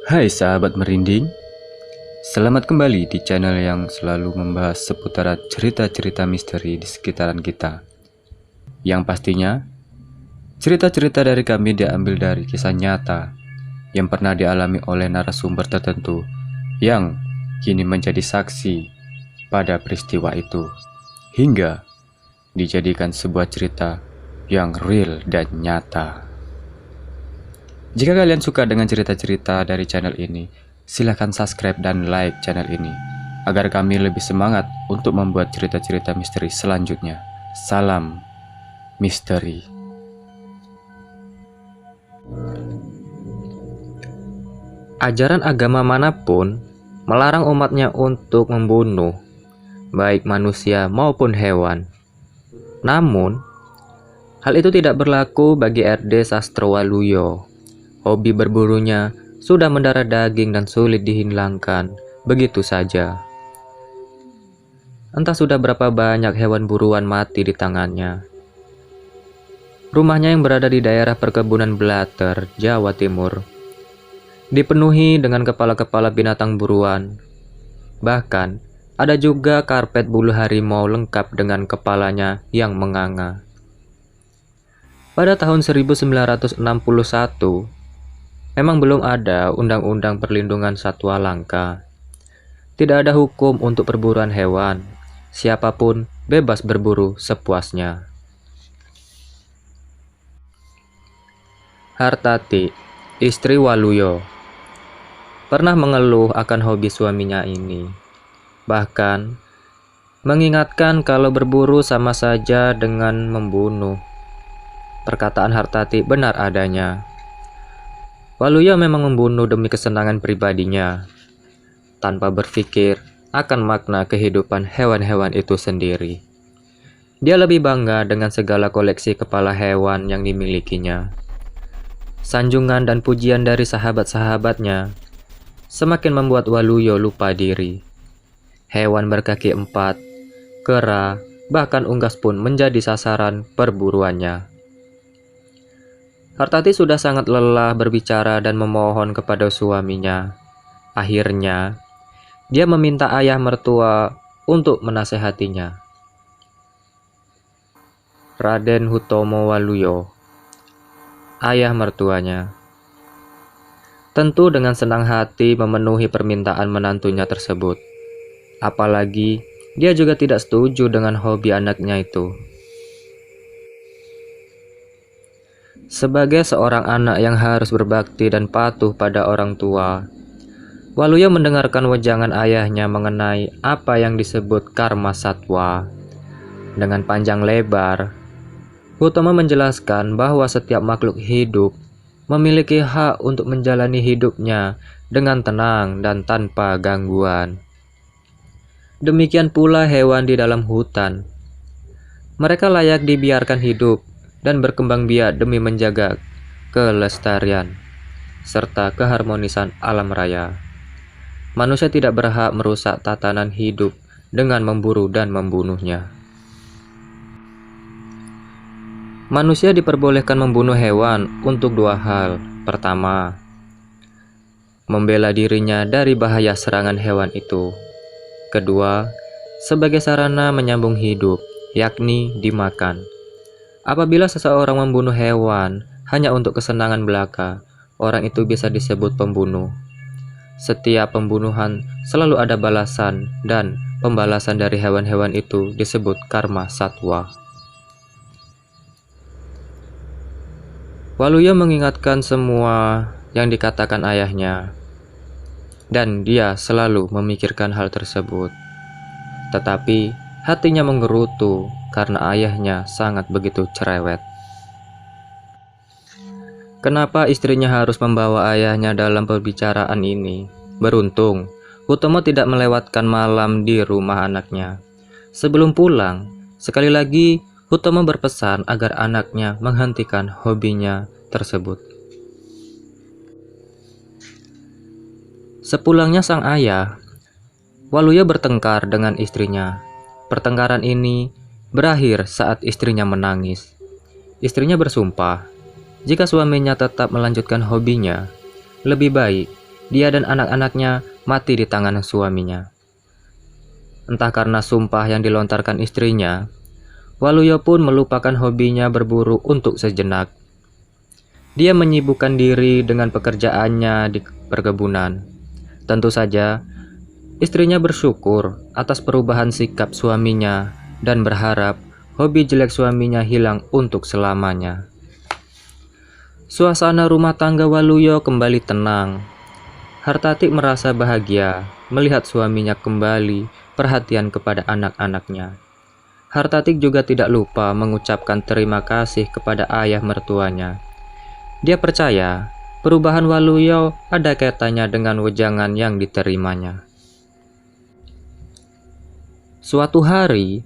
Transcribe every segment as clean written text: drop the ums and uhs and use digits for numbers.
Hai sahabat merinding, selamat kembali di channel yang selalu membahas seputar cerita-cerita misteri di sekitaran kita. Yang pastinya, cerita-cerita dari kami diambil dari kisah nyata yang pernah dialami oleh narasumber tertentu yang kini menjadi saksi pada peristiwa itu, hingga dijadikan sebuah cerita yang real dan nyata. Jika kalian suka dengan cerita-cerita dari channel ini, silahkan subscribe dan like channel ini, agar kami lebih semangat untuk membuat cerita-cerita misteri selanjutnya. Salam misteri. Ajaran agama manapun melarang umatnya untuk membunuh, baik manusia maupun hewan. Namun, hal itu tidak berlaku bagi RD Sastrowaluyo. Hobi berburunya sudah mendarah daging dan sulit dihilangkan begitu saja. Entah sudah berapa banyak hewan buruan mati di tangannya. Rumahnya yang berada di daerah perkebunan Blater, Jawa Timur, dipenuhi dengan kepala-kepala binatang buruan. Bahkan, ada juga karpet bulu harimau lengkap dengan kepalanya yang menganga. Pada tahun 1961, memang belum ada undang-undang perlindungan satwa langka. Tidak ada hukum untuk perburuan hewan. Siapapun bebas berburu sepuasnya. Hartati, istri Waluyo, pernah mengeluh akan hobi suaminya ini. Bahkan, mengingatkan kalau berburu sama saja dengan membunuh. Perkataan Hartati benar adanya. Waluyo memang membunuh demi kesenangan pribadinya, tanpa berpikir akan makna kehidupan hewan-hewan itu sendiri. Dia lebih bangga dengan segala koleksi kepala hewan yang dimilikinya. Sanjungan dan pujian dari sahabat-sahabatnya semakin membuat Waluyo lupa diri. Hewan berkaki 4, kera, bahkan unggas pun menjadi sasaran perburuannya. Hartati sudah sangat lelah berbicara dan memohon kepada suaminya. Akhirnya, dia meminta ayah mertua untuk menasehatinya. Raden Hutomo Waluyo, ayah mertuanya, tentu dengan senang hati memenuhi permintaan menantunya tersebut. Apalagi, dia juga tidak setuju dengan hobi anaknya itu. Sebagai seorang anak yang harus berbakti dan patuh pada orang tua, Waluyo mendengarkan wejangan ayahnya mengenai apa yang disebut karma satwa. Dengan panjang lebar, Hutomo menjelaskan bahwa setiap makhluk hidup memiliki hak untuk menjalani hidupnya dengan tenang dan tanpa gangguan. Demikian pula hewan di dalam hutan. Mereka layak dibiarkan hidup dan berkembang biak demi menjaga kelestarian serta keharmonisan alam raya. Manusia tidak berhak merusak tatanan hidup dengan memburu dan membunuhnya. Manusia diperbolehkan membunuh hewan untuk dua hal. Pertama, membela dirinya dari bahaya serangan hewan itu. Kedua, sebagai sarana menyambung hidup, yakni dimakan. Apabila seseorang membunuh hewan hanya untuk kesenangan belaka, orang itu bisa disebut pembunuh. Setiap pembunuhan selalu ada balasan, dan pembalasan dari hewan-hewan itu disebut karma satwa. Waluyo mengingatkan semua yang dikatakan ayahnya, dan dia selalu memikirkan hal tersebut. Tetapi hatinya menggerutu karena ayahnya sangat begitu cerewet. Kenapa istrinya harus membawa ayahnya dalam perbicaraan ini? Beruntung, Hutomo tidak melewatkan malam di rumah anaknya. Sebelum pulang, sekali lagi Hutomo berpesan agar anaknya menghentikan hobinya tersebut. Sepulangnya sang ayah, Waluyo bertengkar dengan istrinya. Pertengkaran ini berakhir saat istrinya menangis. Istrinya bersumpah, jika suaminya tetap melanjutkan hobinya, lebih baik dia dan anak-anaknya mati di tangan suaminya. Entah karena sumpah yang dilontarkan istrinya, Waluyo pun melupakan hobinya berburu untuk sejenak. Dia menyibukkan diri dengan pekerjaannya di perkebunan. Tentu saja, istrinya bersyukur atas perubahan sikap suaminya dan berharap hobi jelek suaminya hilang untuk selamanya. Suasana rumah tangga Waluyo kembali tenang. Hartatik merasa bahagia melihat suaminya kembali perhatian kepada anak-anaknya. Hartatik juga tidak lupa mengucapkan terima kasih kepada ayah mertuanya. Dia percaya perubahan Waluyo ada kaitannya dengan wejangan yang diterimanya. Suatu hari,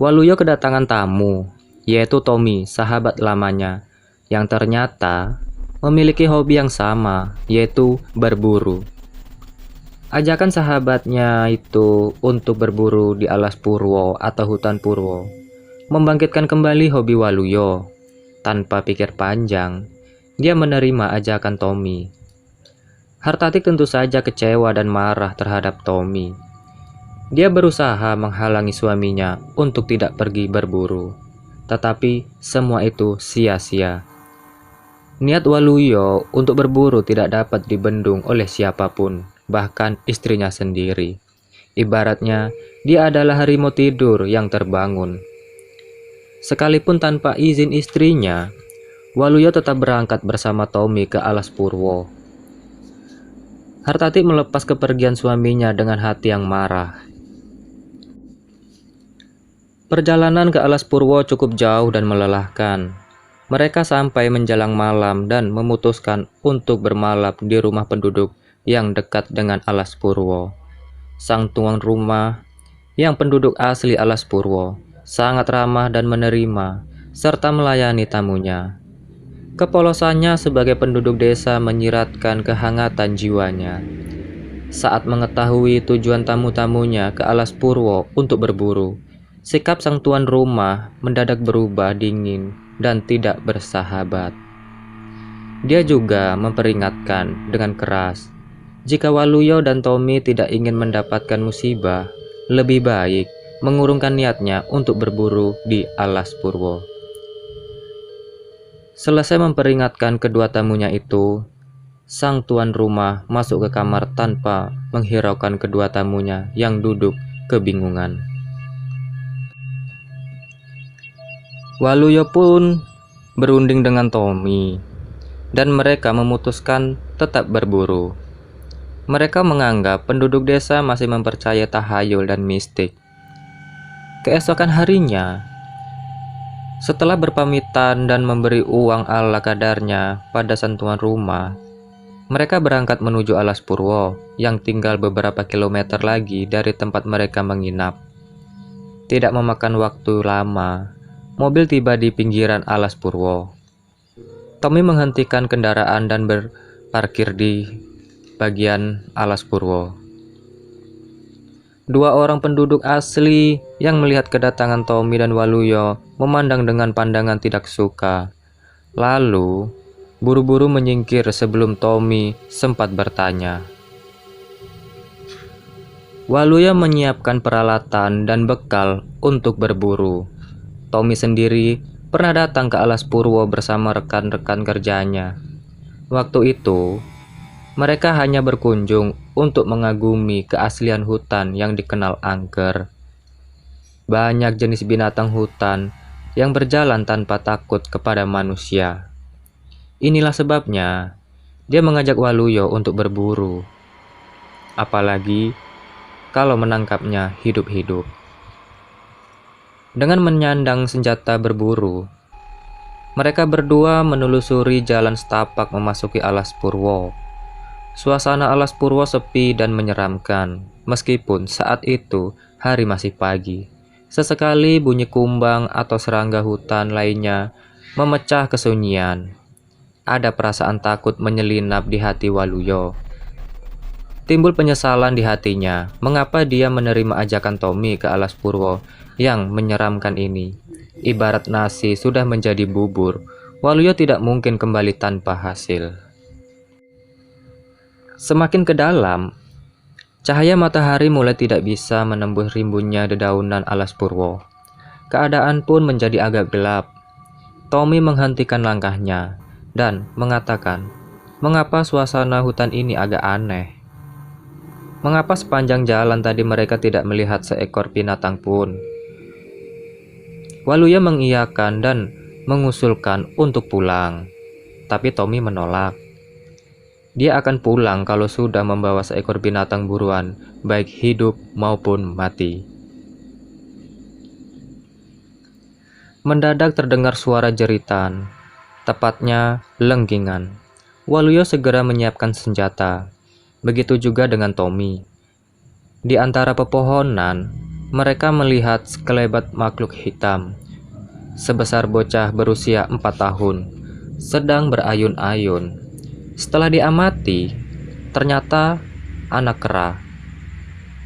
Waluyo kedatangan tamu, yaitu Tommy, sahabat lamanya, yang ternyata memiliki hobi yang sama, yaitu berburu. Ajakan sahabatnya itu untuk berburu di alas purwo atau hutan purwo membangkitkan kembali hobi Waluyo. Tanpa pikir panjang, dia menerima ajakan Tommy. Hartatik tentu saja kecewa dan marah terhadap Tommy. Dia berusaha menghalangi suaminya untuk tidak pergi berburu, tetapi semua itu sia-sia. Niat Waluyo untuk berburu tidak dapat dibendung oleh siapapun, bahkan istrinya sendiri. Ibaratnya, dia adalah harimau tidur yang terbangun. Sekalipun tanpa izin istrinya, Waluyo tetap berangkat bersama Tommy ke alas purwo. Hartatik melepas kepergian suaminya dengan hati yang marah. Perjalanan ke alas purwo cukup jauh dan melelahkan. Mereka sampai menjelang malam dan memutuskan untuk bermalam di rumah penduduk yang dekat dengan alas purwo. Sang tuan rumah, yang penduduk asli alas purwo, sangat ramah dan menerima serta melayani tamunya. Kepolosannya sebagai penduduk desa menyiratkan kehangatan jiwanya. Saat mengetahui tujuan tamu-tamunya ke alas purwo untuk berburu, sikap sang tuan rumah mendadak berubah dingin dan tidak bersahabat. Dia juga memperingatkan dengan keras, jika Waluyo dan Tommy tidak ingin mendapatkan musibah, lebih baik mengurungkan niatnya untuk berburu di alas purwo. Selesai memperingatkan kedua tamunya itu, sang tuan rumah masuk ke kamar tanpa menghiraukan kedua tamunya yang duduk kebingungan. Waluyo pun berunding dengan Tommy, dan mereka memutuskan tetap berburu. Mereka menganggap penduduk desa masih mempercayai tahayul dan mistik. Keesokan harinya, setelah berpamitan dan memberi uang ala kadarnya pada sang tuan rumah, mereka berangkat menuju alas purwo yang tinggal beberapa kilometer lagi dari tempat mereka menginap. Tidak memakan waktu lama, mobil tiba di pinggiran alas purwo. Tommy menghentikan kendaraan dan berparkir di bagian alas purwo. Dua orang penduduk asli yang melihat kedatangan Tommy dan Waluyo memandang dengan pandangan tidak suka. Lalu, buru-buru menyingkir sebelum Tommy sempat bertanya. Waluyo menyiapkan peralatan dan bekal untuk berburu. Tommy sendiri pernah datang ke alas purwo bersama rekan-rekan kerjanya. Waktu itu, mereka hanya berkunjung untuk mengagumi keaslian hutan yang dikenal angker. Banyak jenis binatang hutan yang berjalan tanpa takut kepada manusia. Inilah sebabnya dia mengajak Waluyo untuk berburu. Apalagi kalau menangkapnya hidup-hidup. Dengan menyandang senjata berburu, mereka berdua menelusuri jalan setapak memasuki alas purwo. Suasana alas purwo sepi dan menyeramkan, meskipun saat itu hari masih pagi. Sesekali bunyi kumbang atau serangga hutan lainnya memecah kesunyian. Ada perasaan takut menyelinap di hati Waluyo. Timbul penyesalan di hatinya, mengapa dia menerima ajakan Tommy ke alas purwo yang menyeramkan ini. Ibarat nasi sudah menjadi bubur, Waluyo tidak mungkin kembali tanpa hasil. Semakin ke dalam, cahaya matahari mulai tidak bisa menembus rimbunnya dedaunan alas purwo. Keadaan pun menjadi agak gelap. Tommy menghentikan langkahnya dan mengatakan, "Mengapa suasana hutan ini agak aneh? Mengapa sepanjang jalan tadi mereka tidak melihat seekor binatang pun?" Waluya mengiyakan dan mengusulkan untuk pulang, tapi Tommy menolak. Dia akan pulang kalau sudah membawa seekor binatang buruan, baik hidup maupun mati. Mendadak terdengar suara jeritan, tepatnya lenggingan. Waluyo segera menyiapkan senjata. Begitu juga dengan Tommy. Di antara pepohonan, mereka melihat sekelebat makhluk hitam, sebesar bocah berusia 4 tahun, sedang berayun-ayun. Setelah diamati, ternyata anak kera.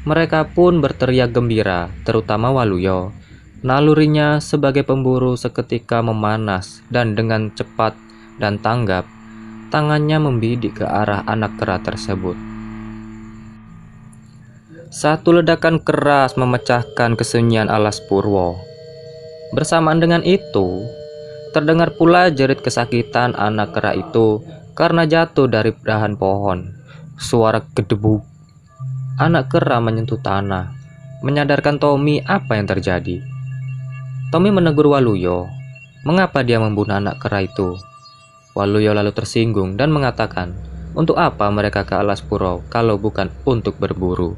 Mereka pun berteriak gembira, terutama Waluyo. Nalurinya sebagai pemburu seketika memanas dan dengan cepat dan tanggap, tangannya membidik ke arah anak kera tersebut. Satu ledakan keras memecahkan kesunyian alas purwo. Bersamaan dengan itu, terdengar pula jerit kesakitan anak kera itu karena jatuh dari dahan pohon. Suara gedebuk. Anak kera menyentuh tanah, menyadarkan Tommy apa yang terjadi. Tommy menegur Waluyo, mengapa dia membunuh anak kera itu. Waluyo lalu tersinggung dan mengatakan, untuk apa mereka ke alas purwo kalau bukan untuk berburu.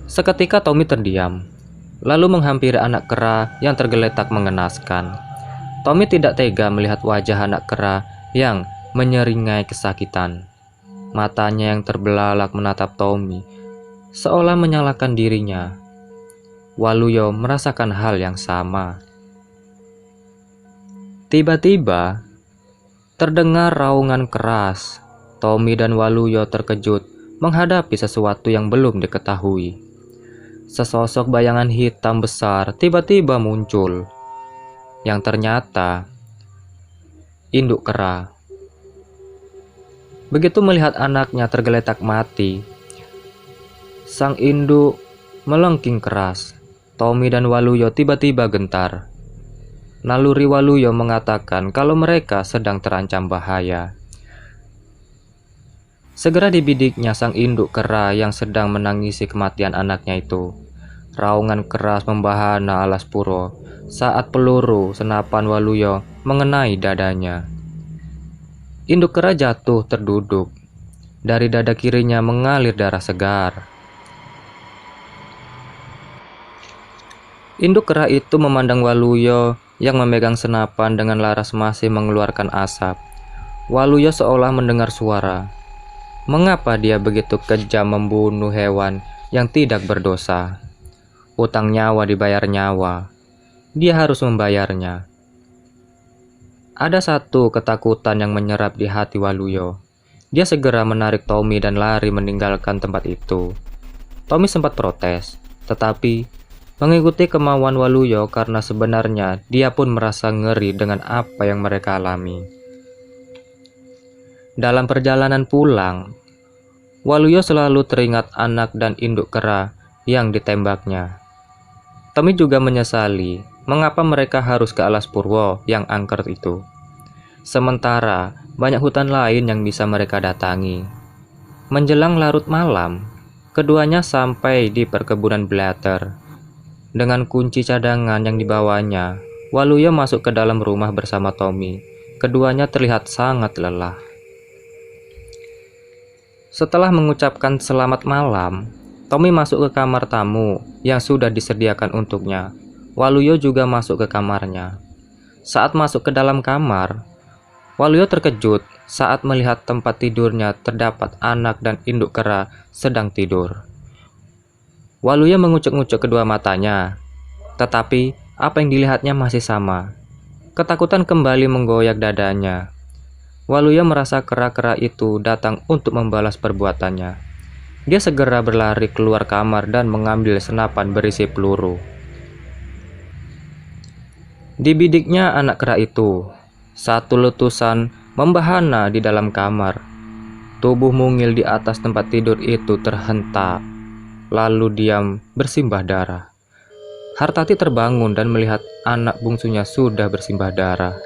Seketika Tommy terdiam, lalu menghampiri anak kera yang tergeletak mengenaskan. Tommy tidak tega melihat wajah anak kera yang menyeringai kesakitan. Matanya yang terbelalak menatap Tommy, seolah menyalahkan dirinya. Waluyo merasakan hal yang sama. Tiba-tiba, terdengar raungan keras. Tommy dan Waluyo terkejut menghadapi sesuatu yang belum diketahui. Sesosok bayangan hitam besar tiba-tiba muncul, yang ternyata induk kera. Begitu melihat anaknya tergeletak mati, sang induk melengking keras. Tommy dan Waluyo tiba-tiba gentar. Naluri Waluyo mengatakan kalau mereka sedang terancam bahaya. Segera dibidiknya sang induk kera yang sedang menangisi kematian anaknya itu. Raungan keras membahana alas purwo saat peluru senapan Waluyo mengenai dadanya. Induk kera jatuh terduduk. Dari dada kirinya mengalir darah segar. Induk kera itu memandang Waluyo yang memegang senapan dengan laras masih mengeluarkan asap. Waluyo seolah mendengar suara. Mengapa dia begitu kejam membunuh hewan yang tidak berdosa? Utang nyawa dibayar nyawa. Dia harus membayarnya. Ada satu ketakutan yang menyerap di hati Waluyo. Dia segera menarik Tommy dan lari meninggalkan tempat itu. Tommy sempat protes, tetapi mengikuti kemauan Waluyo karena sebenarnya dia pun merasa ngeri dengan apa yang mereka alami. Dalam perjalanan pulang, Waluyo selalu teringat anak dan induk kera yang ditembaknya. Tommy juga menyesali mengapa mereka harus ke alas purwo yang angker itu. Sementara banyak hutan lain yang bisa mereka datangi. Menjelang larut malam, keduanya sampai di perkebunan Blatter. Dengan kunci cadangan yang dibawanya, Waluyo masuk ke dalam rumah bersama Tommy. Keduanya terlihat sangat lelah. Setelah mengucapkan selamat malam, Tommy masuk ke kamar tamu yang sudah disediakan untuknya. Waluyo juga masuk ke kamarnya. Saat masuk ke dalam kamar, Waluyo terkejut saat melihat tempat tidurnya terdapat anak dan induk kera sedang tidur. Waluyo mengucek-ngucek kedua matanya, tetapi apa yang dilihatnya masih sama. Ketakutan kembali menggoyak dadanya. Waluyo merasa kera-kera itu datang untuk membalas perbuatannya. Dia segera berlari keluar kamar dan mengambil senapan berisi peluru. Dibidiknya anak kera itu. Satu letusan membahana di dalam kamar. tubuh mungil di atas tempat tidur itu terhentak, lalu diam bersimbah darah. Hartati terbangun dan melihat anak bungsunya sudah bersimbah darah.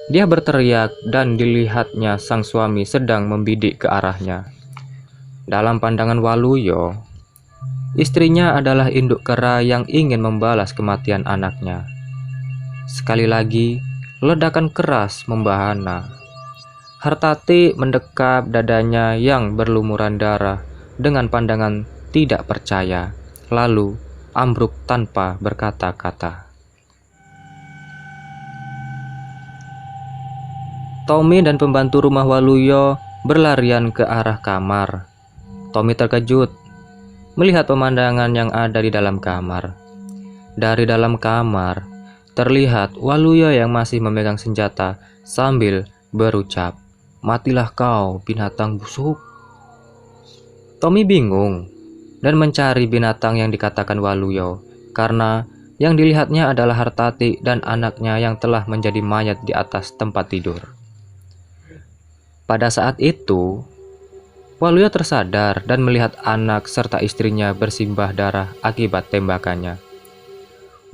Dia berteriak dan dilihatnya sang suami sedang membidik ke arahnya. Dalam pandangan Waluyo, istrinya adalah induk kera yang ingin membalas kematian anaknya. Sekali lagi, ledakan keras membahana. Hartati mendekap dadanya yang berlumuran darah dengan pandangan tidak percaya, lalu ambruk tanpa berkata-kata. Tommy dan pembantu rumah Waluyo berlarian ke arah kamar. Tommy terkejut melihat pemandangan yang ada di dalam kamar. Dari dalam kamar, terlihat Waluyo yang masih memegang senjata sambil berucap, "Matilah kau, binatang busuk." Tommy bingung dan mencari binatang yang dikatakan Waluyo, karena yang dilihatnya adalah Hartati dan anaknya yang telah menjadi mayat di atas tempat tidur. Pada saat itu, Waluyo tersadar dan melihat anak serta istrinya bersimbah darah akibat tembakannya.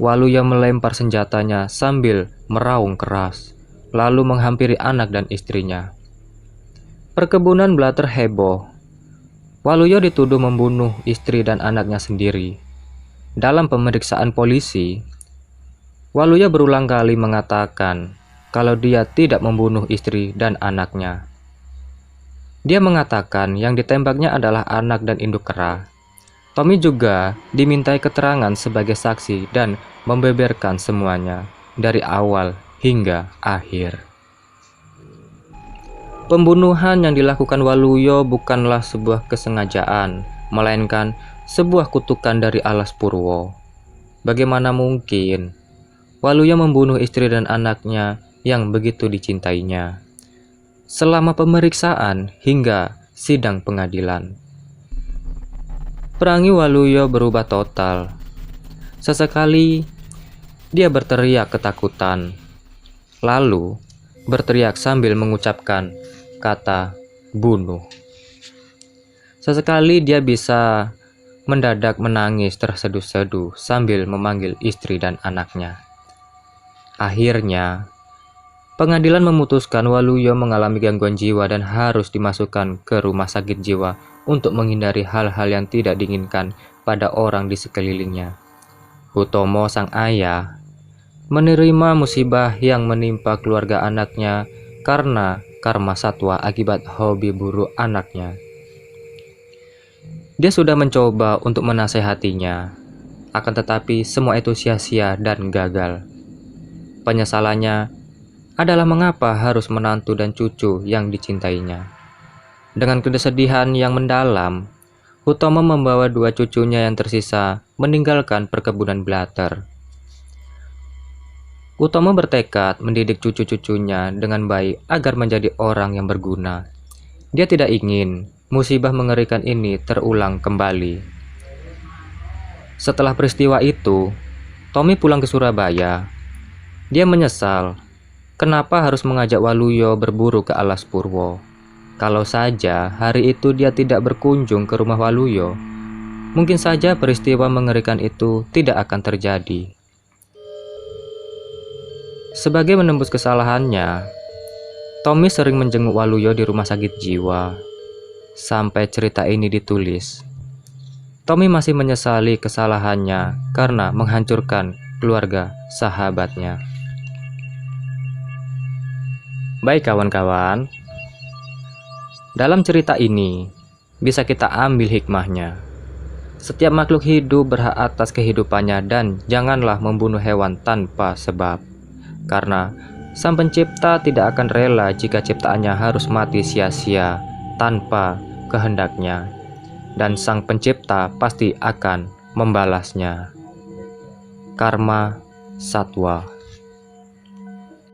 Waluyo melempar senjatanya sambil meraung keras, lalu menghampiri anak dan istrinya. Perkebunan Blatter heboh. Waluyo dituduh membunuh istri dan anaknya sendiri. Dalam pemeriksaan polisi, Waluyo berulang kali mengatakan kalau dia tidak membunuh istri dan anaknya. Dia mengatakan yang ditembaknya adalah anak dan induk kera. Tommy juga dimintai keterangan sebagai saksi dan membeberkan semuanya dari awal hingga akhir. Pembunuhan yang dilakukan Waluyo bukanlah sebuah kesengajaan, melainkan sebuah kutukan dari alas Purwo. Bagaimana mungkin Waluyo membunuh istri dan anaknya yang begitu dicintainya? Selama pemeriksaan hingga sidang pengadilan, perangi Waluyo berubah total. Sesekali dia berteriak ketakutan, lalu berteriak sambil mengucapkan kata bunuh. Sesekali dia bisa mendadak menangis terseduh-seduh sambil memanggil istri dan anaknya. Akhirnya, pengadilan memutuskan Waluyo mengalami gangguan jiwa dan harus dimasukkan ke rumah sakit jiwa untuk menghindari hal-hal yang tidak diinginkan pada orang di sekelilingnya. Hutomo, sang ayah, menerima musibah yang menimpa keluarga anaknya karena karma satwa akibat hobi buruk anaknya. Dia sudah mencoba untuk menasehatinya, akan tetapi semua itu sia-sia dan gagal. Penyesalannya adalah mengapa harus menantu dan cucu yang dicintainya. Dengan kesedihan yang mendalam, Hutomo membawa dua cucunya yang tersisa meninggalkan perkebunan Blatter. Hutomo bertekad mendidik cucu-cucunya dengan baik agar menjadi orang yang berguna. Dia tidak ingin musibah mengerikan ini terulang kembali. Setelah peristiwa itu, Tommy pulang ke Surabaya. Dia menyesal kenapa harus mengajak Waluyo berburu ke alas Purwo. Kalau saja hari itu dia tidak berkunjung ke rumah Waluyo, mungkin saja peristiwa mengerikan itu tidak akan terjadi. Sebagai menembus kesalahannya, Tommy sering menjenguk Waluyo di rumah sakit jiwa. Sampai cerita ini ditulis, Tommy masih menyesali kesalahannya karena menghancurkan keluarga sahabatnya. Baik kawan-kawan, dalam cerita ini bisa kita ambil hikmahnya. Setiap makhluk hidup berhak atas kehidupannya dan janganlah membunuh hewan tanpa sebab. Karena Sang Pencipta tidak akan rela jika ciptaannya harus mati sia-sia tanpa kehendaknya. Dan Sang Pencipta pasti akan membalasnya. Karma Satwa.